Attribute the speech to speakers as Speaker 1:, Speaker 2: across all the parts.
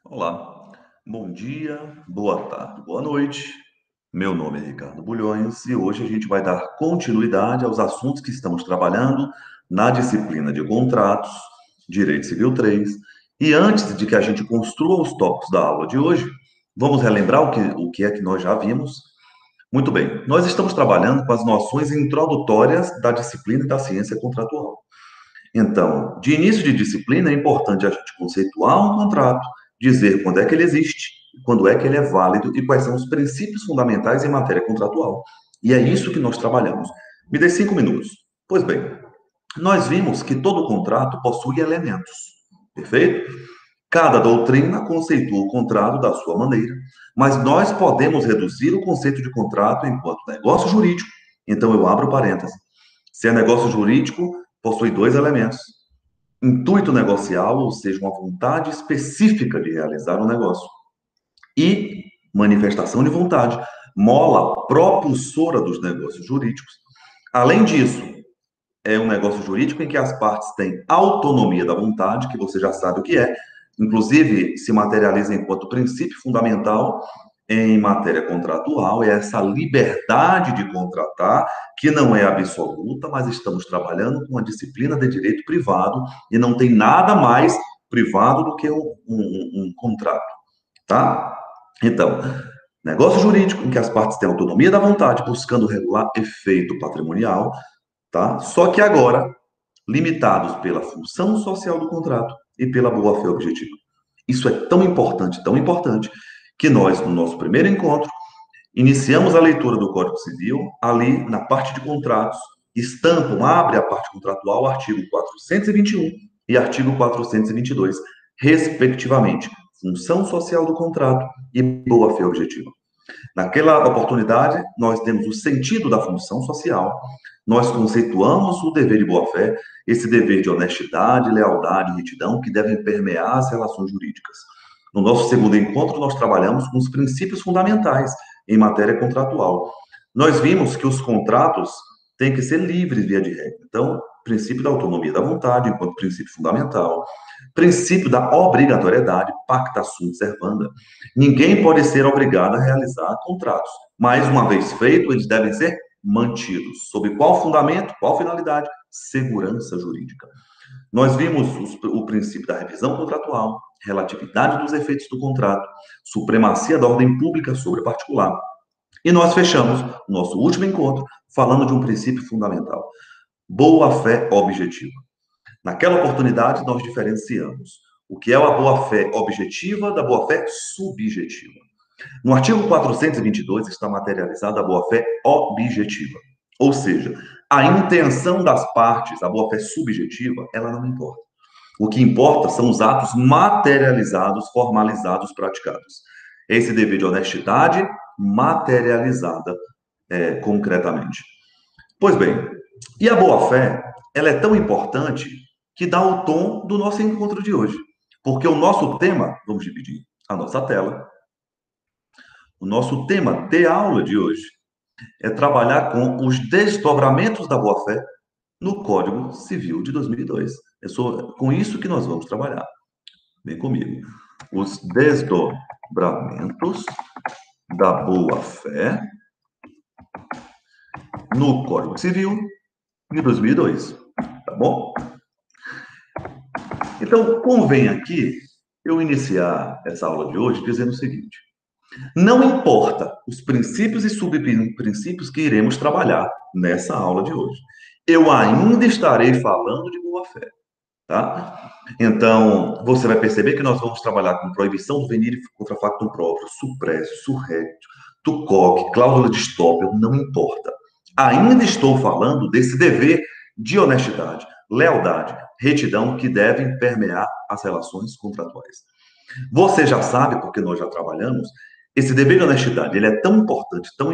Speaker 1: Olá, bom dia, boa tarde, boa noite. Meu nome é Ricardo Bulhões e hoje a gente vai dar continuidade aos assuntos que estamos trabalhando na disciplina de contratos, Direito Civil 3. E antes de que a gente construa os tópicos da aula de hoje, vamos relembrar o que é que nós já vimos. Muito bem, nós estamos trabalhando com as noções introdutórias da disciplina da ciência contratual. Então, de início de disciplina, é importante a gente conceituar um contrato, dizer quando é que ele existe, quando é que ele é válido e quais são os princípios fundamentais em matéria contratual. E é isso que nós trabalhamos. Me dê 5 minutos. Pois bem, nós vimos que todo contrato possui elementos, perfeito? Cada doutrina conceitua o contrato da sua maneira, mas nós podemos reduzir o conceito de contrato enquanto negócio jurídico. Então, eu abro parênteses. Se é negócio jurídico, possui dois elementos: intuito negocial, ou seja, uma vontade específica de realizar um negócio, e manifestação de vontade, mola propulsora dos negócios jurídicos. Além disso, é um negócio jurídico em que as partes têm autonomia da vontade, que você já sabe o que é, inclusive se materializa enquanto princípio fundamental em matéria contratual, é essa liberdade de contratar, que não é absoluta, mas estamos trabalhando com a disciplina de direito privado e não tem nada mais privado do que um contrato, tá? Então, negócio jurídico em que as partes têm autonomia da vontade, buscando regular efeito patrimonial, tá? Só que agora, limitados pela função social do contrato e pela boa-fé objetiva. Isso é tão importante, que nós, no nosso primeiro encontro, iniciamos a leitura do Código Civil, ali na parte de contratos, estampam, abre a parte contratual, artigo 421 e artigo 422, respectivamente, função social do contrato e boa-fé objetiva. Naquela oportunidade, nós temos o sentido da função social, nós conceituamos o dever de boa-fé, esse dever de honestidade, lealdade e retidão que devem permear as relações jurídicas. No nosso segundo encontro, nós trabalhamos com os princípios fundamentais em matéria contratual. Nós vimos que os contratos têm que ser livres via de regra. Então, princípio da autonomia da vontade, enquanto princípio fundamental, princípio da obrigatoriedade, pacta sunt servanda. Ninguém pode ser obrigado a realizar contratos, mas uma vez feito, eles devem ser mantidos. Sob qual fundamento, qual finalidade? Segurança jurídica. Nós vimos o princípio da revisão contratual, relatividade dos efeitos do contrato, supremacia da ordem pública sobre a particular. E nós fechamos o nosso último encontro falando de um princípio fundamental: boa-fé objetiva. Naquela oportunidade, nós diferenciamos o que é a boa-fé objetiva da boa-fé subjetiva. No artigo 422 está materializada a boa-fé objetiva, ou seja, a intenção das partes, a boa-fé subjetiva, ela não importa. O que importa são os atos materializados, formalizados, praticados. Esse dever de honestidade materializada concretamente. Pois bem, e a boa-fé, ela é tão importante que dá o tom do nosso encontro de hoje. Porque o nosso tema, vamos dividir a nossa tela, o nosso tema de aula de hoje é trabalhar com os desdobramentos da boa-fé no Código Civil de 2002. Com isso que nós vamos trabalhar. Vem comigo. Os desdobramentos da boa-fé no Código Civil de 2002. Tá bom? Então, convém aqui eu iniciar essa aula de hoje dizendo o seguinte: não importa os princípios e subprincípios que iremos trabalhar nessa aula de hoje, eu ainda estarei falando de boa-fé, tá? Então, você vai perceber que nós vamos trabalhar com proibição do venire contra factum próprio, supresso, surrectio, tucoque, cláusula de stopper, não importa. Ainda estou falando desse dever de honestidade, lealdade, retidão que devem permear as relações contratuais. Você já sabe, porque nós já trabalhamos, esse dever de honestidade, ele é tão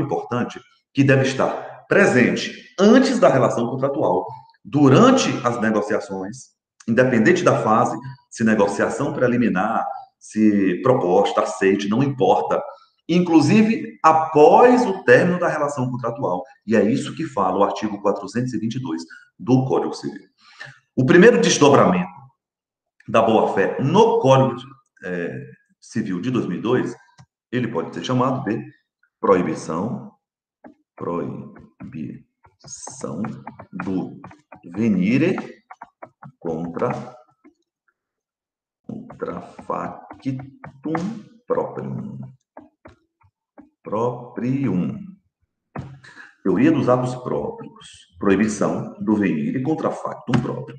Speaker 1: importante, que deve estar presente antes da relação contratual, durante as negociações, independente da fase, se negociação preliminar, se proposta, aceite, não importa. Inclusive, após o término da relação contratual. E é isso que fala o artigo 422 do Código Civil. O primeiro desdobramento da boa-fé no Código Civil de 2002, ele pode ser chamado de proibição do venire contra factum proprium. Teoria dos atos próprios. Proibição do venire contra factum próprio.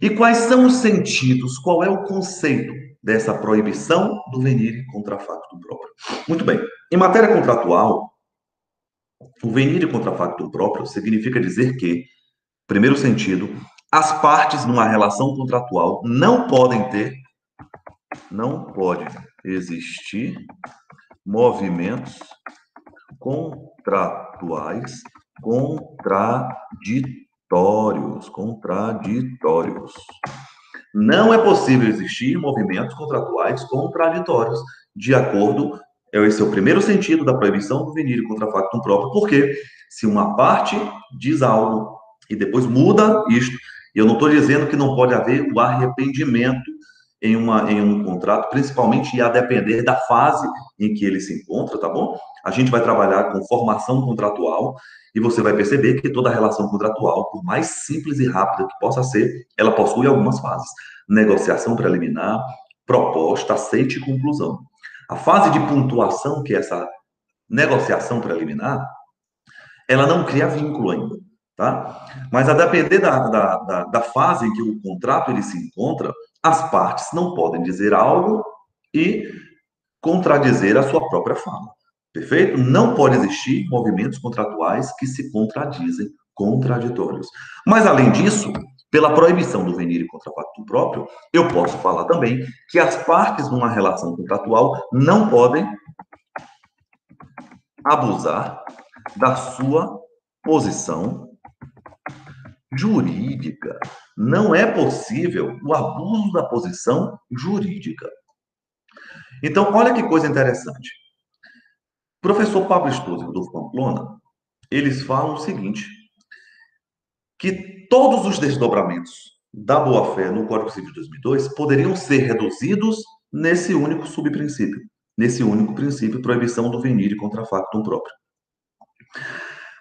Speaker 1: E quais são os sentidos? Qual é o conceito dessa proibição do venire contra factum próprio? Muito bem. Em matéria contratual, o venire contra factum próprio significa dizer que, primeiro sentido, as partes numa relação contratual não pode existir movimentos contratuais contraditórios. Não é possível existir movimentos contratuais contraditórios, de acordo, esse é o primeiro sentido da proibição do venire contra factum próprio, porque se uma parte diz algo e depois muda isto, eu não estou dizendo que não pode haver o arrependimento em um contrato, principalmente a depender da fase em que ele se encontra, tá bom? A gente vai trabalhar com formação contratual e você vai perceber que toda relação contratual, por mais simples e rápida que possa ser, ela possui algumas fases. Negociação preliminar, proposta, aceite e conclusão. A fase de pontuação, que é essa negociação preliminar, ela não cria vínculo ainda, tá? Mas a depender da fase em que o contrato ele se encontra, as partes não podem dizer algo e contradizer a sua própria fala. Perfeito? Não pode existir movimentos contratuais que se contradizem, contraditórios. Mas, além disso, pela proibição do venire contra factum próprio, eu posso falar também que as partes numa relação contratual não podem abusar da sua posição jurídica. Não é possível o abuso da posição jurídica. Então, olha que coisa interessante. O professor Pablo Stoso e Rodolfo Pamplona, eles falam o seguinte, que todos os desdobramentos da boa-fé no Código Civil de 2002 poderiam ser reduzidos nesse único subprincípio, nesse único princípio, proibição do venire contra factum próprio.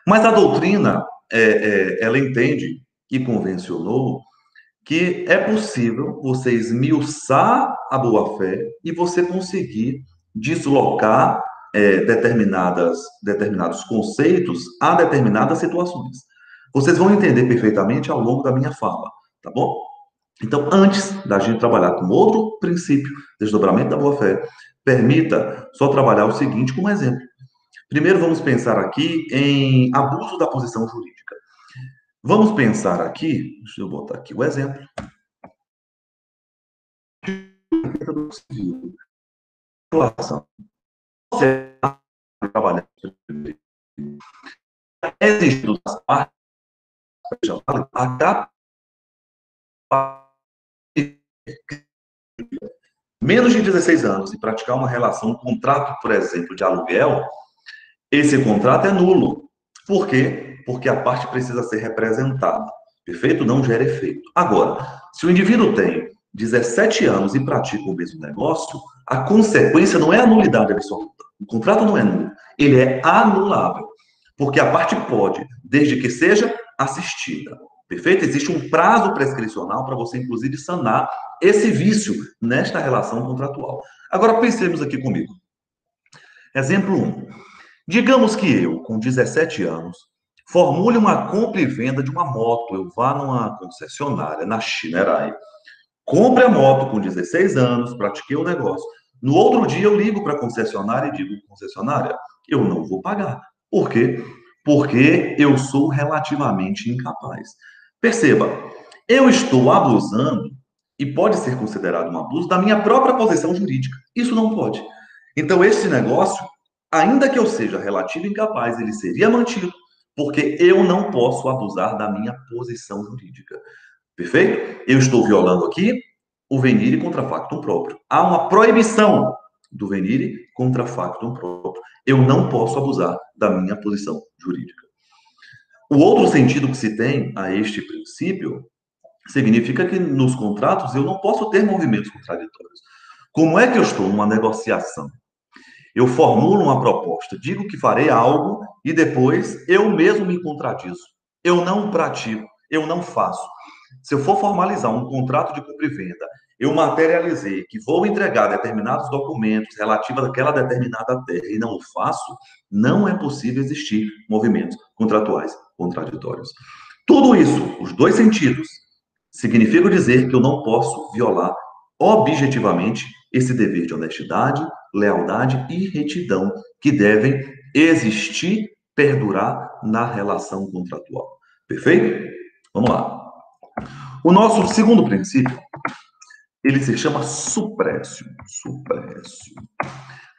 Speaker 1: Mas a doutrina, ela entende e convencionou que é possível você esmiuçar a boa-fé e você conseguir deslocar determinados conceitos a determinadas situações. Vocês vão entender perfeitamente ao longo da minha fala, tá bom? Então, antes da gente trabalhar com outro princípio, desdobramento da boa-fé, permita só trabalhar o seguinte como exemplo. Primeiro, vamos pensar aqui em abuso da posição jurídica. Vamos pensar aqui, deixa eu botar aqui o exemplo. Você trabalhar existindo das partes, menos de 16 anos e praticar uma relação, um contrato, por exemplo, de aluguel, esse contrato é nulo. Por quê? Porque a parte precisa ser representada. Perfeito? Não gera efeito. Agora, se o indivíduo tem 17 anos e pratica o mesmo negócio, a consequência não é a nulidade absoluta. O contrato não é nulo. Ele é anulável. Porque a parte pode, desde que seja assistida. Perfeito? Existe um prazo prescricional para você, inclusive, sanar esse vício nesta relação contratual. Agora, pensemos aqui comigo. Exemplo 1. Digamos que eu, com 17 anos, formule uma compra e venda de uma moto. Eu vá numa concessionária, na Shinerai, compre a moto com 16 anos, pratiquei o negócio. No outro dia eu ligo para a concessionária e digo, concessionária, eu não vou pagar. Por quê? Porque eu sou relativamente incapaz. Perceba, eu estou abusando, e pode ser considerado um abuso, da minha própria posição jurídica. Isso não pode. Então, esse negócio, ainda que eu seja relativo incapaz, ele seria mantido, porque eu não posso abusar da minha posição jurídica. Perfeito? Eu estou violando aqui o venire contra factum próprio. Há uma proibição do venire contra factum próprio. Eu não posso abusar da minha posição jurídica. O outro sentido que se tem a este princípio significa que nos contratos eu não posso ter movimentos contraditórios. Como é que eu estou numa negociação? Eu formulo uma proposta, digo que farei algo e depois eu mesmo me contradizo. Eu não pratico, eu não faço. Se eu for formalizar um contrato de compra e venda, eu materializei que vou entregar determinados documentos relativos àquela determinada terra e não o faço, não é possível existir movimentos contratuais contraditórios. Tudo isso, os dois sentidos, significa dizer que eu não posso violar objetivamente esse dever de honestidade, lealdade e retidão que devem existir, perdurar na relação contratual. Perfeito? Vamos lá. O nosso segundo princípio, ele se chama suprécio. Suprécio.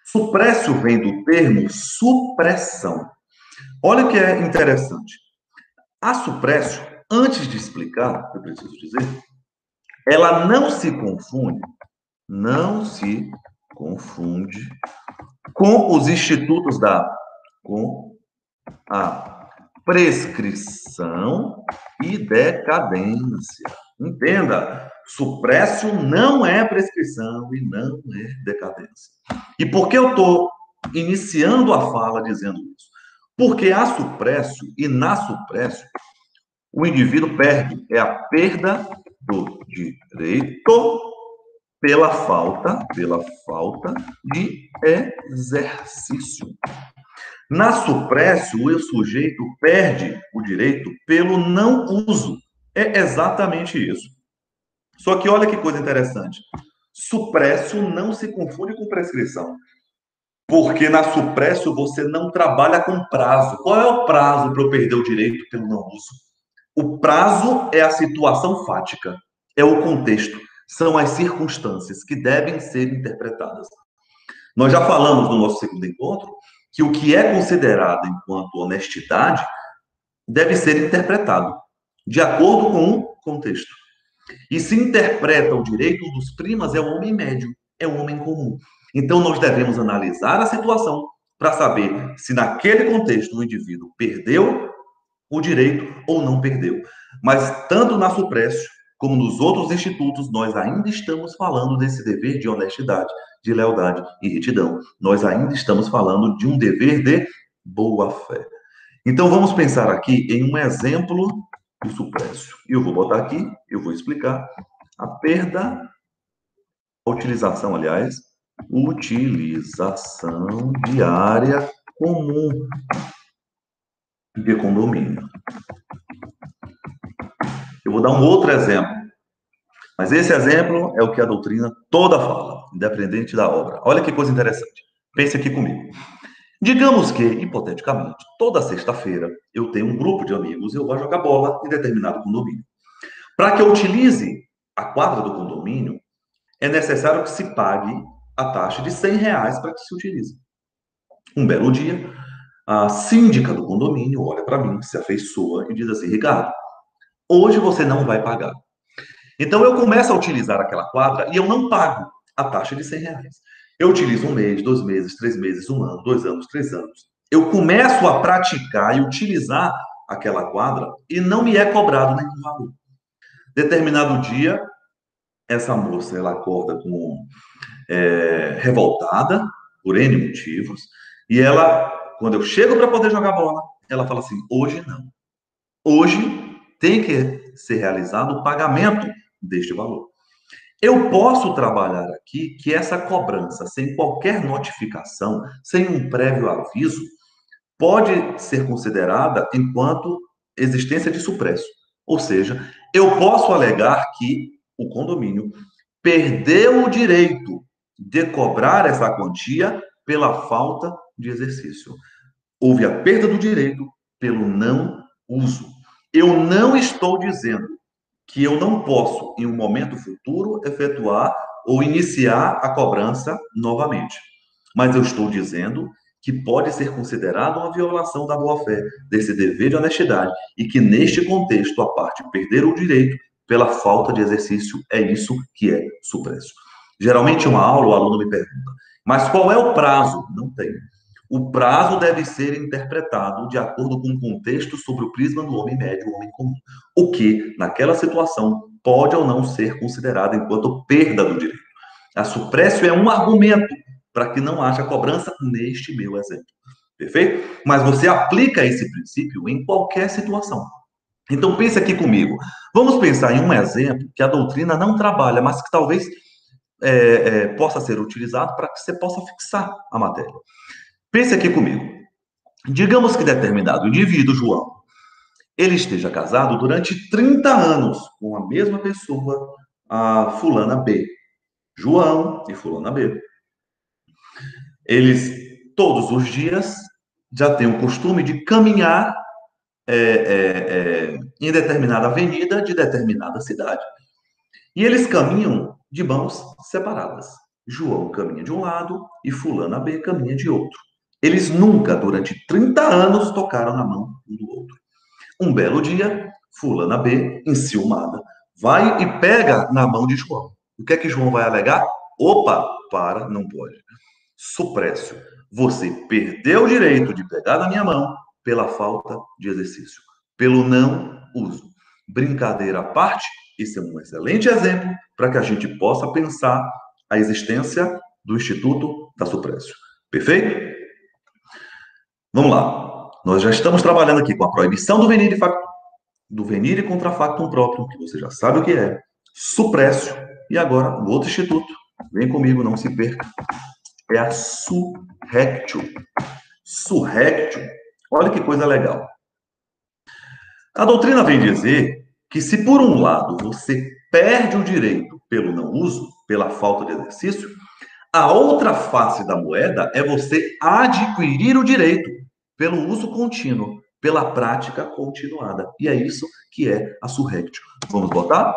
Speaker 1: Suprécio vem do termo supressão. Olha o que é interessante. A suprécio, antes de explicar, eu preciso dizer, ela não se confunde com os institutos com a prescrição e decadência. Entenda, suprécio não é prescrição e não é decadência. E por que eu estou iniciando a fala dizendo isso? Porque a suprécio e na suprécio, o indivíduo perde, é a perda do direito pela falta de exercício. Na suprécio, o sujeito perde o direito pelo não uso. É exatamente isso. Só que olha que coisa interessante. Suprécio não se confunde com prescrição. Porque na suprécio você não trabalha com prazo. Qual é o prazo para eu perder o direito pelo não uso? O prazo é a situação fática, é o contexto, são as circunstâncias que devem ser interpretadas. Nós já falamos no nosso segundo encontro que o que é considerado enquanto honestidade deve ser interpretado de acordo com o contexto. E se interpreta o direito dos primas é o homem médio, é o homem comum. Então nós devemos analisar a situação para saber se naquele contexto o indivíduo perdeu o direito ou não perdeu. Mas tanto na Suprécio como nos outros institutos, nós ainda estamos falando desse dever de honestidade, de lealdade e retidão. Nós ainda estamos falando de um dever de boa-fé. Então, vamos pensar aqui em um exemplo do Suprécio. E eu vou botar aqui, eu vou explicar a perda, a utilização, aliás, utilização de área comum de condomínio. Eu vou dar um outro exemplo, mas esse exemplo é o que a doutrina toda fala, independente da obra. Olha que coisa interessante. Pense aqui comigo. Digamos que, hipoteticamente, toda sexta-feira eu tenho um grupo de amigos e eu vou jogar bola em determinado condomínio. Para que eu utilize a quadra do condomínio, é necessário que se pague a taxa de R$ 100 para que se utilize. Um belo dia, a síndica do condomínio olha para mim, se afeiçoa e diz assim: Ricardo, hoje você não vai pagar. Então eu começo a utilizar aquela quadra e eu não pago a taxa de R$ 100. Eu utilizo 1 mês, 2 meses, 3 meses, 1 ano, 2 anos, 3 anos. Eu começo a praticar e utilizar aquela quadra e não me é cobrado nenhum valor. Determinado dia, essa moça ela acorda revoltada por N motivos e ela, quando eu chego para poder jogar bola, ela fala assim: hoje não. Hoje tem que ser realizado o pagamento deste valor. Eu posso trabalhar aqui que essa cobrança, sem qualquer notificação, sem um prévio aviso, pode ser considerada enquanto existência de suprécio. Ou seja, eu posso alegar que o condomínio perdeu o direito de cobrar essa quantia pela falta de exercício. Houve a perda do direito pelo não uso. Eu não estou dizendo que eu não posso, em um momento futuro, efetuar ou iniciar a cobrança novamente. Mas eu estou dizendo que pode ser considerado uma violação da boa-fé, desse dever de honestidade, e que, neste contexto, a parte perder o direito pela falta de exercício é isso que é suprécio. Geralmente, em uma aula, o aluno me pergunta, mas qual é o prazo? Não tem. O prazo deve ser interpretado de acordo com o contexto sobre o prisma do homem médio, o homem comum. O que, naquela situação, pode ou não ser considerado enquanto perda do direito. A suprécio é um argumento para que não haja cobrança neste meu exemplo. Perfeito? Mas você aplica esse princípio em qualquer situação. Então pense aqui comigo. Vamos pensar em um exemplo que a doutrina não trabalha, mas que talvez possa ser utilizado para que você possa fixar a matéria. Pense aqui comigo. Digamos que determinado indivíduo, João, ele esteja casado durante 30 anos com a mesma pessoa, a fulana B. João e fulana B. Eles, todos os dias, já têm o costume de caminhar em determinada avenida de determinada cidade. E eles caminham de mãos separadas. João caminha de um lado e fulana B caminha de outro. Eles nunca, durante 30 anos, tocaram na mão um do outro. Um belo dia, fulana B, enciumada, vai e pega na mão de João. O que é que João vai alegar? Opa, para, não pode. Suprécio. Você perdeu o direito de pegar na minha mão pela falta de exercício, pelo não uso. Brincadeira à parte, esse é um excelente exemplo para que a gente possa pensar a existência do Instituto da Suprécio. Perfeito? Vamos lá. Nós já estamos trabalhando aqui com a proibição do venire contra factum próprio, que você já sabe o que é, suprécio, e agora o outro instituto. Vem comigo, não se perca. É a surrectio. Surrectio. Olha que coisa legal. A doutrina vem dizer que se por um lado você perde o direito pelo não uso, pela falta de exercício, a outra face da moeda é você adquirir o direito pelo uso contínuo, pela prática continuada. E é isso que é a surrectio. Vamos botar?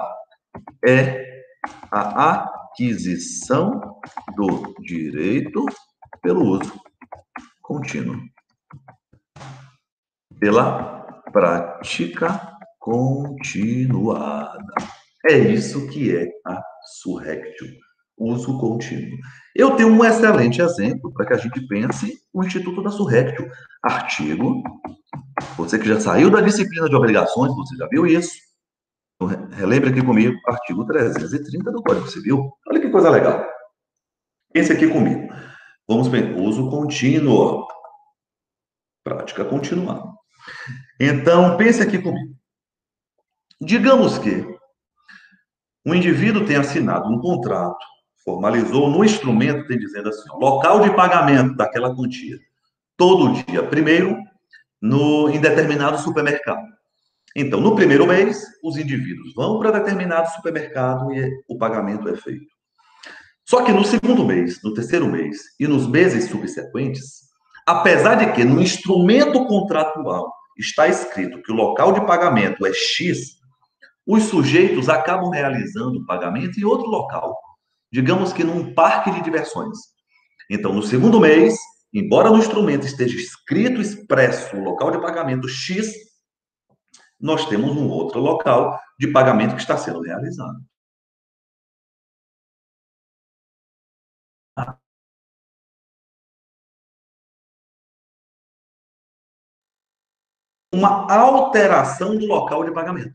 Speaker 1: É a aquisição do direito pelo uso contínuo, pela prática continuada. É isso que é a surrectio, uso contínuo. Eu tenho um excelente exemplo para que a gente pense o Instituto da Surrectio. Artigo, você que já saiu da disciplina de obrigações, você já viu isso? Relembre aqui comigo, artigo 330 do Código Civil. Olha que coisa legal. Pense aqui comigo. Vamos ver, uso contínuo, prática continuada. Então, pense aqui comigo. Digamos que um indivíduo tem assinado um contrato, formalizou no instrumento, tem dizendo assim, ó, local de pagamento daquela quantia, todo dia, primeiro, em determinado supermercado. Então, no primeiro mês, os indivíduos vão para determinado supermercado e o pagamento é feito. Só que no segundo mês, no terceiro mês e nos meses subsequentes, apesar de que no instrumento contratual está escrito que o local de pagamento é X, os sujeitos acabam realizando o pagamento em outro local, digamos que num parque de diversões. Então, no segundo mês, embora no instrumento esteja escrito expresso o local de pagamento X, nós temos um outro local de pagamento que está sendo realizado. Uma alteração do local de pagamento.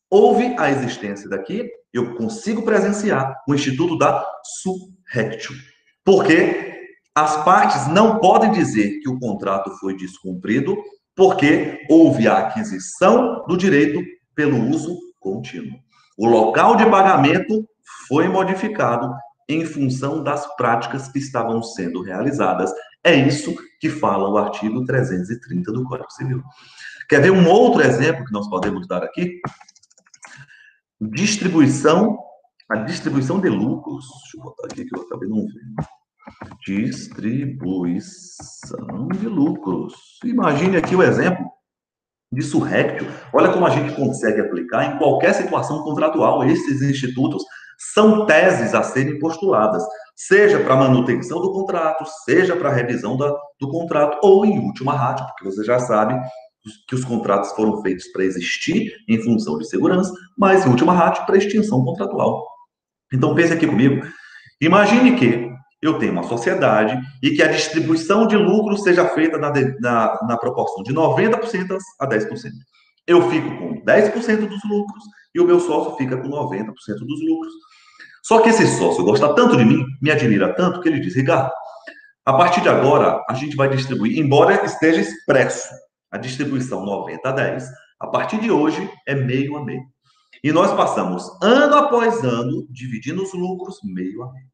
Speaker 1: Houve a existência daqui, eu consigo presenciar o Instituto da Surrectio. Porque as partes não podem dizer que o contrato foi descumprido, porque houve a aquisição do direito pelo uso contínuo. O local de pagamento foi modificado em função das práticas que estavam sendo realizadas. É isso que fala o artigo 330 do Código Civil. Quer ver um outro exemplo que nós podemos dar aqui? A distribuição de lucros. Deixa eu botar aqui que eu acabei não vendo. Distribuição de lucros. Imagine aqui o exemplo de surrectio. Olha como a gente consegue aplicar em qualquer situação contratual. Esses institutos são teses a serem postuladas, seja para manutenção do contrato, seja para revisão do contrato, ou em última ratio, porque você já sabe que os contratos foram feitos para existir em função de segurança, mas em última ratio para extinção contratual. Então pense aqui comigo. Imagine que eu tenho uma sociedade e que a distribuição de lucros seja feita na proporção de 90% a 10%. Eu fico com 10% dos lucros e o meu sócio fica com 90% dos lucros. Só que esse sócio gosta tanto de mim, me admira tanto, que ele diz: Ricardo, a partir de agora, a gente vai distribuir, embora esteja expresso a distribuição 90-10, a partir de hoje é meio a meio. E nós passamos ano após ano dividindo os lucros meio a meio.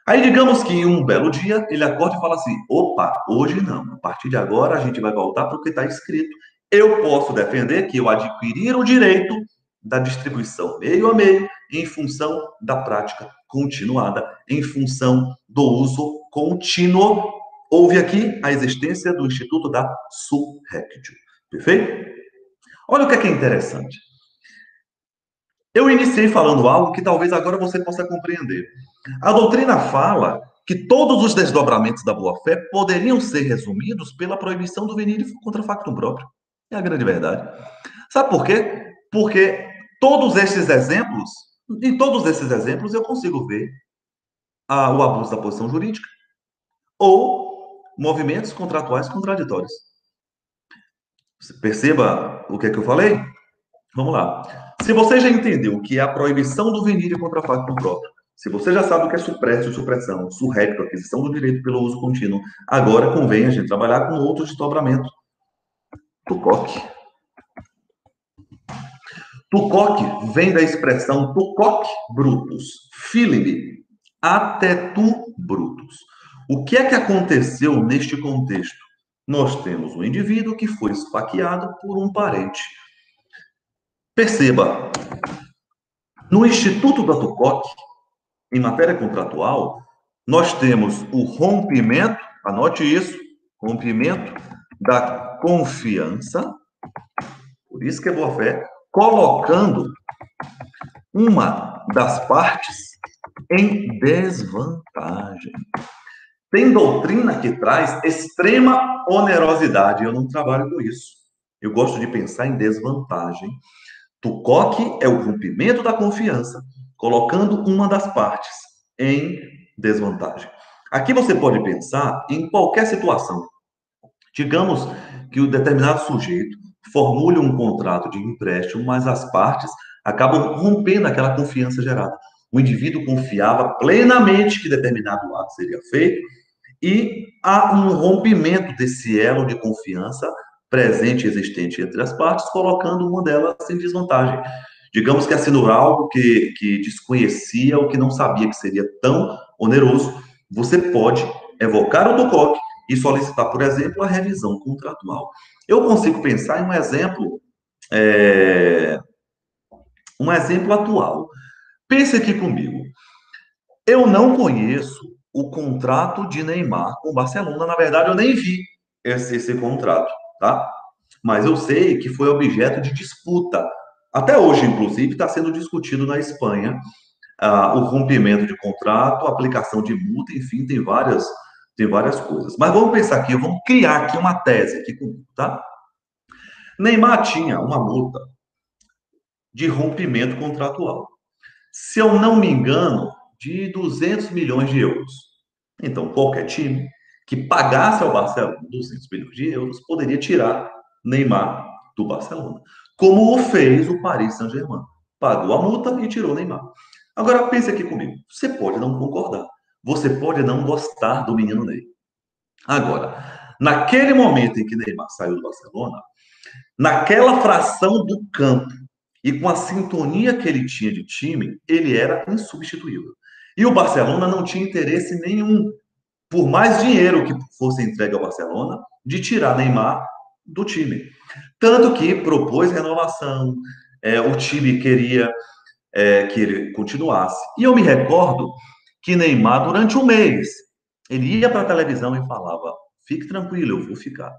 Speaker 1: Aí, digamos que em um belo dia, ele acorda e fala assim: opa, hoje não, a partir de agora a gente vai voltar para o que está escrito. Eu posso defender que eu adquirir o direito da distribuição meio a meio em função da prática continuada, em função do uso contínuo. Houve aqui a existência do Instituto da Surrectio. Perfeito? Olha o que é interessante. Eu iniciei falando algo que talvez agora você possa compreender. A doutrina fala que todos os desdobramentos da boa-fé poderiam ser resumidos pela proibição do venire contra factum próprio. É a grande verdade. Sabe por quê? Porque em todos esses exemplos, eu consigo ver o abuso da posição jurídica ou movimentos contratuais contraditórios. Você perceba o que é que eu falei? Vamos lá. Se você já entendeu o que é a proibição do venire contra factum próprio, se você já sabe o que é supresso, supressão, surrecto, aquisição do direito pelo uso contínuo, agora convém a gente trabalhar com outro desdobramento. Tucoque. Tucoque vem da expressão tucoque brutus, filime, até tu brutus. O que é que aconteceu neste contexto? Nós temos um indivíduo que foi esfaqueado por um parente. Perceba, no Instituto da Tucoque, em matéria contratual, nós temos o rompimento, anote isso, rompimento da confiança, por isso que é boa-fé, colocando uma das partes em desvantagem. Tem doutrina que traz extrema onerosidade, eu não trabalho com isso. Eu gosto de pensar em desvantagem. Tucoque é o rompimento da confiança, colocando uma das partes em desvantagem. Aqui você pode pensar em qualquer situação. Digamos que o determinado sujeito formule um contrato de empréstimo, mas as partes acabam rompendo aquela confiança gerada. O indivíduo confiava plenamente que determinado ato seria feito e há um rompimento desse elo de confiança presente e existente entre as partes, colocando uma delas em desvantagem. Digamos que assinou algo que desconhecia ou que não sabia que seria tão oneroso. Você pode evocar o DOCOC e solicitar, por exemplo, a revisão contratual. Eu consigo pensar em um exemplo atual. Pense aqui comigo. Eu não conheço o contrato de Neymar com o Barcelona. Na verdade, eu nem vi esse contrato, tá? Mas eu sei que foi objeto de disputa. Até hoje, inclusive, está sendo discutido na Espanha o rompimento de contrato, a aplicação de multa, enfim, tem várias coisas. Mas vamos pensar aqui, vamos criar aqui uma tese aqui comigo, tá? Neymar tinha uma multa de rompimento contratual. Se eu não me engano, de 200 milhões de euros. Então, qualquer time que pagasse ao Barcelona 200 milhões de euros poderia tirar Neymar do Barcelona. Como o fez o Paris Saint-Germain. Pagou a multa e tirou Neymar. Agora, pense aqui comigo. Você pode não concordar. Você pode não gostar do menino Ney. Agora, naquele momento em que Neymar saiu do Barcelona, naquela fração do campo e com a sintonia que ele tinha de time, ele era insubstituível. E o Barcelona não tinha interesse nenhum, por mais dinheiro que fosse entregue ao Barcelona, de tirar Neymar do time. Tanto que propôs renovação, o time queria que ele continuasse. E eu me recordo que Neymar, durante um mês, ele ia para a televisão e falava: fique tranquilo, eu vou ficar.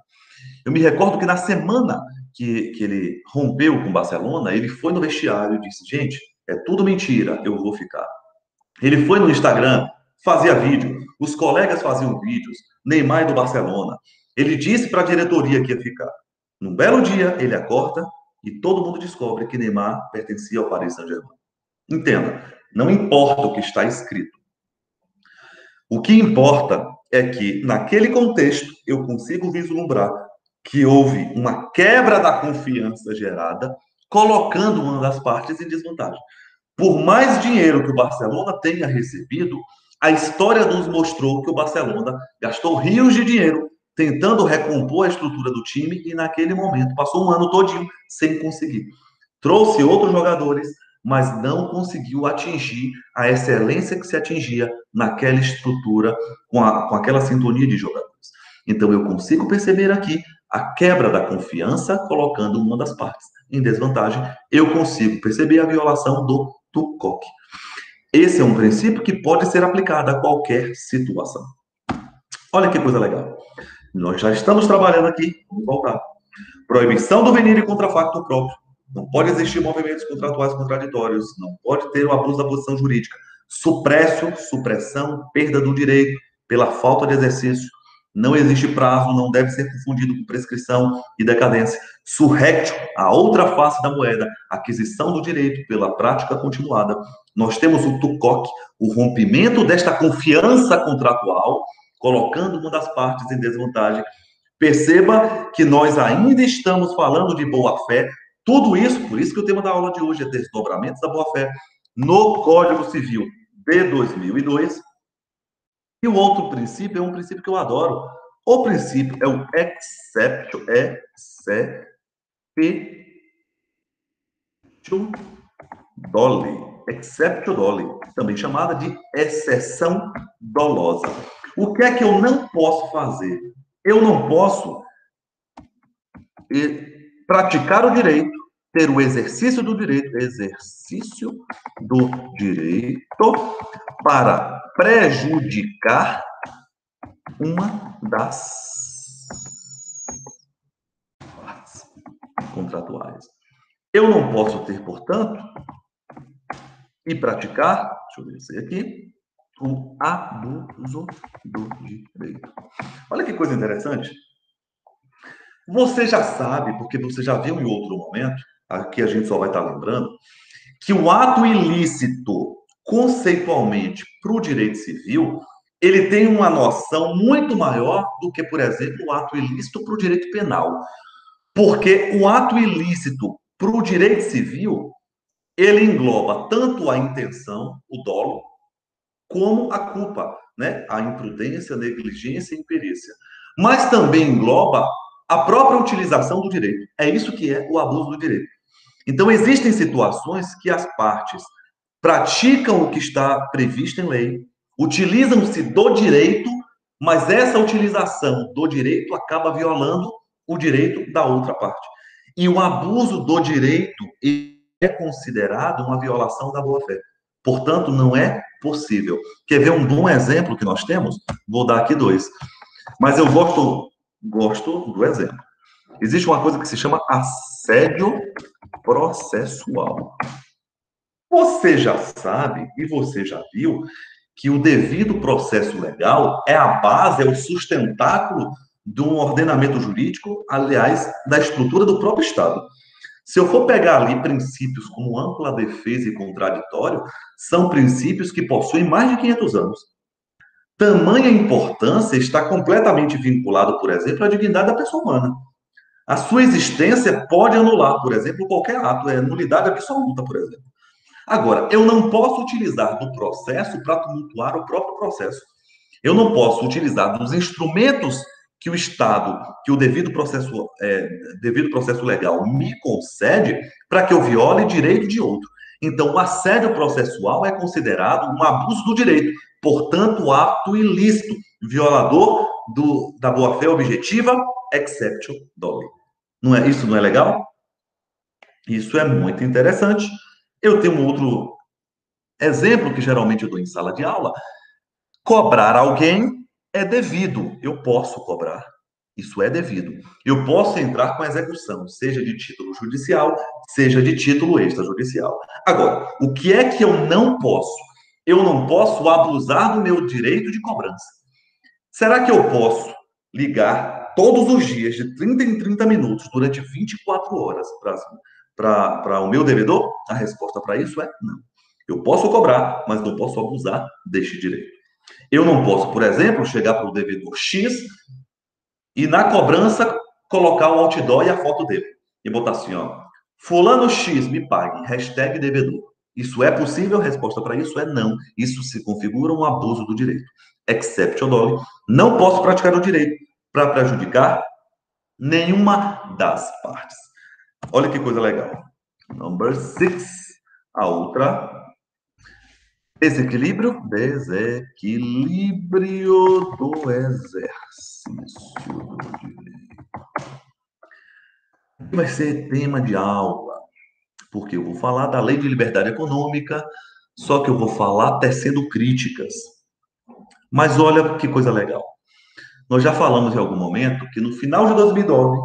Speaker 1: Eu me recordo que na semana que ele rompeu com o Barcelona, ele foi no vestiário e disse: gente, é tudo mentira, eu vou ficar. Ele foi no Instagram, fazia vídeo, os colegas faziam vídeos, Neymar do Barcelona. Ele disse para a diretoria que ia ficar. Num belo dia, ele acorda e todo mundo descobre que Neymar pertencia ao Paris Saint-Germain. Entenda, não importa o que está escrito. O que importa é que, naquele contexto, eu consigo vislumbrar que houve uma quebra da confiança gerada, colocando uma das partes em desvantagem. Por mais dinheiro que o Barcelona tenha recebido, a história nos mostrou que o Barcelona gastou rios de dinheiro tentando recompor a estrutura do time e naquele momento passou um ano todinho sem conseguir. Trouxe outros jogadores, mas não conseguiu atingir a excelência que se atingia naquela estrutura, com aquela sintonia de jogadores. Então, eu consigo perceber aqui a quebra da confiança, colocando uma das partes em desvantagem. Eu consigo perceber a violação do Tucoque. Esse é um princípio que pode ser aplicado a qualquer situação. Olha que coisa legal. Nós já estamos trabalhando aqui, vamos voltar. Proibição do venire contra facto próprio. Não pode existir movimentos contratuais contraditórios, não pode ter o abuso da posição jurídica. Supressão, perda do direito pela falta de exercício. Não existe prazo, não deve ser confundido com prescrição e decadência. Surrectio, a outra face da moeda, aquisição do direito pela prática continuada. Nós temos o tucoque, o rompimento desta confiança contratual, colocando uma das partes em desvantagem. Perceba que nós ainda estamos falando de boa-fé. Tudo isso, por isso que o tema da aula de hoje é desdobramentos da boa-fé no Código Civil de 2002. E o outro princípio é um princípio que eu adoro. O princípio é o exceptio doli. Exceptio doli, também chamada de exceção dolosa. O que é que eu não posso fazer? Eu não posso praticar o direito, ter o exercício do direito para prejudicar uma das partes contratuais. Eu não posso ter, portanto, e praticar, deixa eu ver isso aqui, o abuso do direito. Olha que coisa interessante. Você já sabe, porque você já viu em outro momento, aqui a gente só vai estar lembrando, que o ato ilícito, conceitualmente, para o direito civil, ele tem uma noção muito maior do que, por exemplo, o ato ilícito para o direito penal. Porque o ato ilícito para o direito civil, ele engloba tanto a intenção, o dolo, como a culpa, né? A imprudência, a negligência e a imperícia. Mas também engloba a própria utilização do direito. É isso que é o abuso do direito. Então, existem situações que as partes praticam o que está previsto em lei, utilizam-se do direito, mas essa utilização do direito acaba violando o direito da outra parte. E o abuso do direito é considerado uma violação da boa-fé. Portanto, não é possível. Quer ver um bom exemplo que nós temos? Vou dar aqui dois. Mas eu gosto do exemplo. Existe uma coisa que se chama assédio processual. Você já sabe e você já viu que o devido processo legal é a base, é o sustentáculo de um ordenamento jurídico, aliás, da estrutura do próprio Estado. Se eu for pegar ali princípios como ampla defesa e contraditório, são princípios que possuem mais de 500 anos. Tamanha importância está completamente vinculado, por exemplo, à dignidade da pessoa humana. A sua existência pode anular, por exemplo, qualquer ato, é nulidade absoluta, por exemplo. Agora, eu não posso utilizar do processo para tumultuar o próprio processo. Eu não posso utilizar dos instrumentos que o Estado, que o devido processo legal me concede para que eu viole direito de outro. Então, o assédio processual é considerado um abuso do direito, portanto, ato ilícito, violador da boa-fé objetiva, exceptio doli. Isso não é legal? Isso é muito interessante. Eu tenho um outro exemplo que geralmente eu dou em sala de aula. Cobrar alguém é devido. Eu posso cobrar. Isso é devido. Eu posso entrar com a execução, seja de título judicial, seja de título extrajudicial. Agora, o que é que eu não posso? Eu não posso abusar do meu direito de cobrança. Será que eu posso ligar todos os dias, de 30 em 30 minutos, durante 24 horas, para o meu devedor? A resposta para isso é não. Eu posso cobrar, mas não posso abusar deste direito. Eu não posso, por exemplo, chegar para o devedor X e na cobrança colocar o outdoor e a foto dele. E botar assim, ó, fulano X me pague, hashtag devedor. Isso é possível? A resposta para isso é não. Isso se configura um abuso do direito. Exceptio doli, não posso praticar o direito para prejudicar nenhuma das partes. Olha que coisa legal. Number 6. A outra. Desequilíbrio do exercício do direito. Vai ser tema de aula, porque eu vou falar da Lei de Liberdade Econômica, só que eu vou falar tecendo críticas. Mas olha que coisa legal. Nós já falamos em algum momento que no final de 2009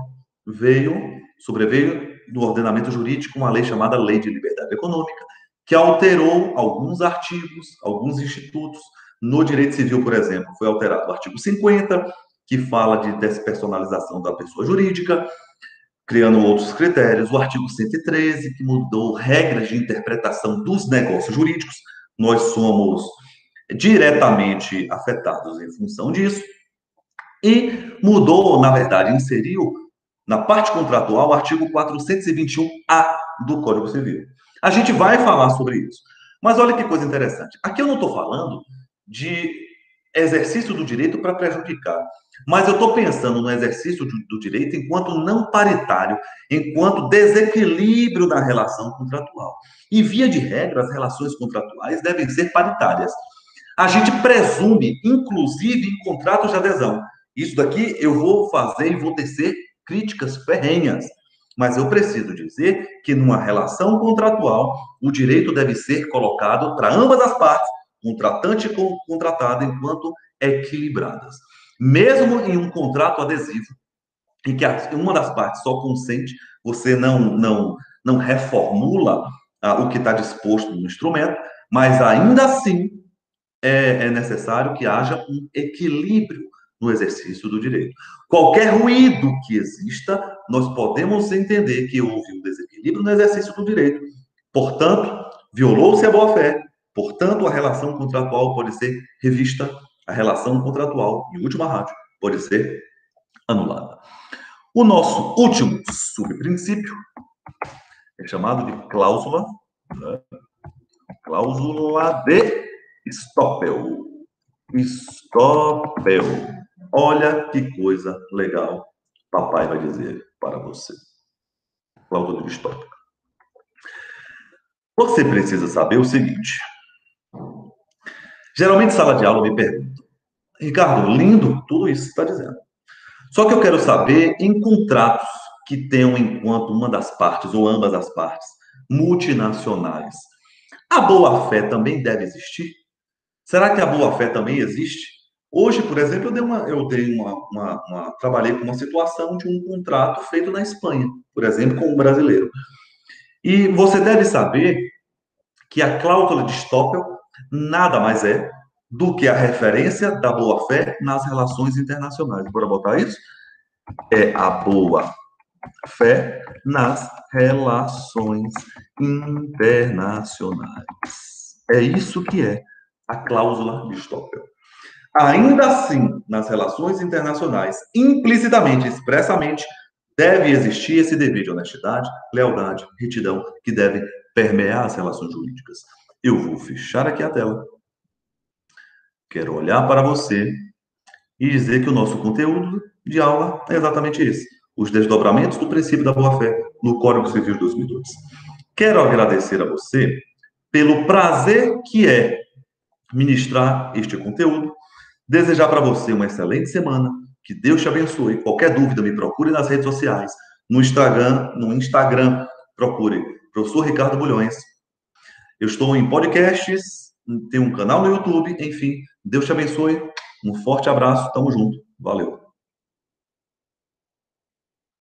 Speaker 1: sobreveio do ordenamento jurídico uma lei chamada Lei de Liberdade Econômica, que alterou alguns artigos, alguns institutos. No direito civil, por exemplo, foi alterado o artigo 50, que fala de despersonalização da pessoa jurídica, criando outros critérios. O artigo 113, que mudou regras de interpretação dos negócios jurídicos. Nós somos diretamente afetados em função disso. E mudou, na verdade, inseriu na parte contratual o artigo 421-A do Código Civil. A gente vai falar sobre isso. Mas olha que coisa interessante. Aqui eu não estou falando de exercício do direito para prejudicar, mas eu estou pensando no exercício do direito enquanto não paritário, enquanto desequilíbrio da relação contratual. E, via de regra, as relações contratuais devem ser paritárias. A gente presume, inclusive, em contratos de adesão. Isso daqui eu vou fazer e vou tecer críticas ferrenhas. Mas eu preciso dizer que numa relação contratual, o direito deve ser colocado para ambas as partes, contratante e contratado, enquanto equilibradas. Mesmo em um contrato adesivo, em que uma das partes só consente, você não reformula o que está disposto no instrumento, mas ainda assim é necessário que haja um equilíbrio no exercício do direito. Qualquer ruído que exista, nós podemos entender que houve um desequilíbrio no exercício do direito. Portanto, violou-se a boa-fé. Portanto, a relação contratual pode ser revista. A relação contratual, em última rádio, pode ser anulada. O nosso último subprincípio é chamado de cláusula, né? Cláusula de Stoppel. Stoppel. Olha que coisa legal papai vai dizer para você. Cláusula de Stoppel. Você precisa saber o seguinte. Geralmente, sala de aula me pergunta, Ricardo, lindo tudo isso que você está dizendo. Só que eu quero saber em contratos que tenham enquanto uma das partes, ou ambas as partes, multinacionais, a boa-fé também deve existir? Será que a boa-fé também existe? Hoje, por exemplo, trabalhei com uma situação de um contrato feito na Espanha, por exemplo, com um brasileiro. E você deve saber que a cláusula de Stoppel nada mais é do que a referência da boa-fé nas relações internacionais. Bora botar isso? É a boa-fé nas relações internacionais. É isso que é a cláusula de Stoppel. Ainda assim, nas relações internacionais, implicitamente, expressamente, deve existir esse dever de honestidade, lealdade, retidão, que deve permear as relações jurídicas. Eu vou fechar aqui a tela. Quero olhar para você e dizer que o nosso conteúdo de aula é exatamente esse: os desdobramentos do princípio da boa-fé no Código Civil de 2002. Quero agradecer a você pelo prazer que é ministrar este conteúdo. Desejar para você uma excelente semana. Que Deus te abençoe. Qualquer dúvida, me procure nas redes sociais. No Instagram, procure Professor Ricardo Bulhões. Eu estou em podcasts, tenho um canal no YouTube, enfim. Deus te abençoe. Um forte abraço. Tamo junto. Valeu.